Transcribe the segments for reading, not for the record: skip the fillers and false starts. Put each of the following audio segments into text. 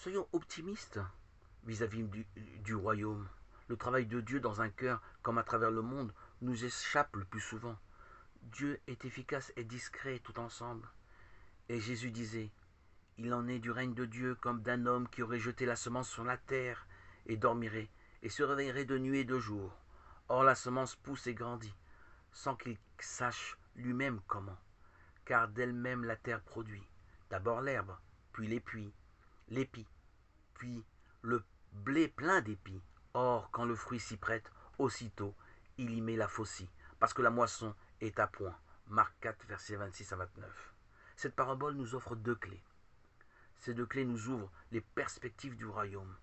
Soyons optimistes vis-à-vis du royaume. Le travail de Dieu dans un cœur, comme à travers le monde, nous échappe le plus souvent. Dieu est efficace et discret tout ensemble. Et Jésus disait, il en est du règne de Dieu comme d'un homme qui aurait jeté la semence sur la terre et dormirait et se réveillerait de nuit et de jour. Or la semence pousse et grandit, sans qu'il sache lui-même comment, car d'elle-même la terre produit d'abord l'herbe, puis l'épi, puis le blé plein d'épis. Or, quand le fruit s'y prête, aussitôt, il y met la faucille, parce que la moisson est à point. Marc 4, versets 26 à 29. Cette parabole nous offre deux clés. Ces deux clés nous ouvrent les perspectives du royaume,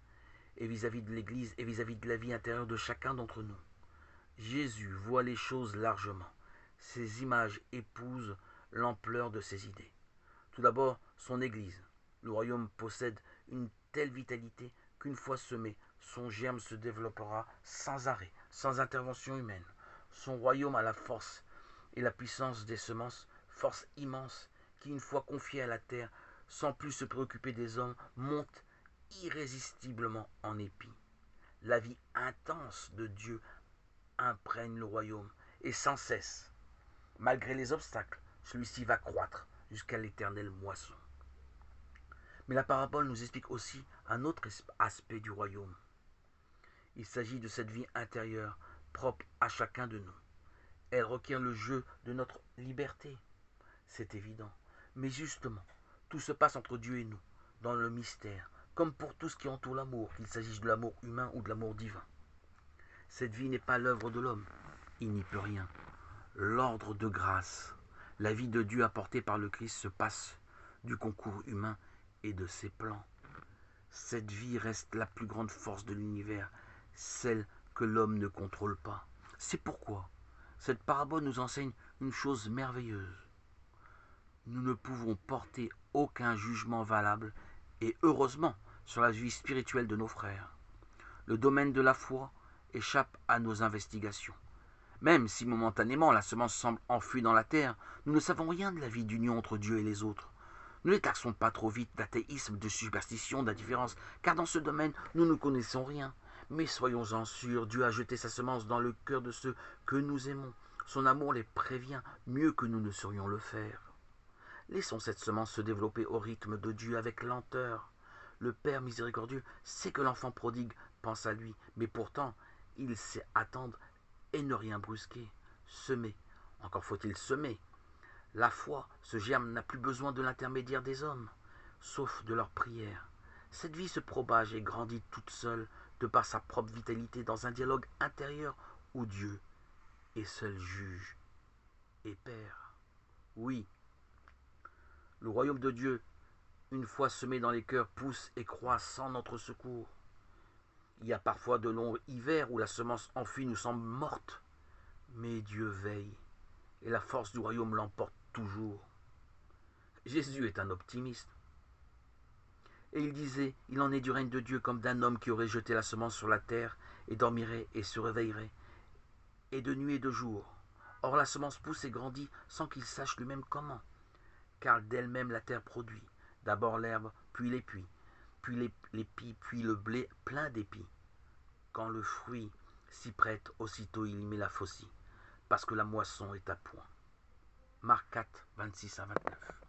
et vis-à-vis de l'Église et vis-à-vis de la vie intérieure de chacun d'entre nous. Jésus voit les choses largement. Ses images épousent l'ampleur de ses idées. Tout d'abord, son Église. Le royaume possède une telle vitalité qu'une fois semé, son germe se développera sans arrêt, sans intervention humaine. Son royaume a la force et la puissance des semences, force immense qui, une fois confiée à la terre, sans plus se préoccuper des hommes, monte irrésistiblement en épis. La vie intense de Dieu imprègne le royaume et sans cesse, malgré les obstacles, celui-ci va croître jusqu'à l'éternelle moisson. Mais la parabole nous explique aussi un autre aspect du royaume. Il s'agit de cette vie intérieure propre à chacun de nous. Elle requiert le jeu de notre liberté, c'est évident. Mais justement, tout se passe entre Dieu et nous, dans le mystère, comme pour tout ce qui entoure l'amour, qu'il s'agisse de l'amour humain ou de l'amour divin. Cette vie n'est pas l'œuvre de l'homme, il n'y peut rien. L'ordre de grâce, la vie de Dieu apportée par le Christ se passe du concours humain et de ses plans. Cette vie reste la plus grande force de l'univers, celle que l'homme ne contrôle pas. C'est pourquoi cette parabole nous enseigne une chose merveilleuse. Nous ne pouvons porter aucun jugement valable, et heureusement, sur la vie spirituelle de nos frères. Le domaine de la foi échappe à nos investigations. Même si momentanément la semence semble enfuie dans la terre, nous ne savons rien de la vie d'union entre Dieu et les autres. Ne les taxons pas trop vite d'athéisme, de superstition, d'indifférence, car dans ce domaine, nous ne connaissons rien. Mais soyons-en sûrs, Dieu a jeté sa semence dans le cœur de ceux que nous aimons. Son amour les prévient mieux que nous ne saurions le faire. Laissons cette semence se développer au rythme de Dieu avec lenteur. Le Père miséricordieux sait que l'enfant prodigue pense à lui, mais pourtant, il sait attendre et ne rien brusquer. Semer, encore faut-il semer. La foi, ce germe n'a plus besoin de l'intermédiaire des hommes, sauf de leur prière. Cette vie se propage et grandit toute seule de par sa propre vitalité dans un dialogue intérieur où Dieu est seul juge et Père. Oui, le royaume de Dieu, une fois semé dans les cœurs, pousse et croît sans notre secours. Il y a parfois de longs hivers où la semence enfuie nous semble morte, mais Dieu veille, et la force du royaume l'emporte toujours. Jésus est un optimiste. Et il disait, il en est du règne de Dieu comme d'un homme qui aurait jeté la semence sur la terre, et dormirait et se réveillerait, et de nuit et de jour. Or la semence pousse et grandit sans qu'il sache lui-même comment, car d'elle-même la terre produit d'abord l'herbe, puis l'épi, puis le blé plein d'épis. Quand le fruit s'y prête, aussitôt il y met la faucille, parce que la moisson est à point. Marc 4, 26 à 29.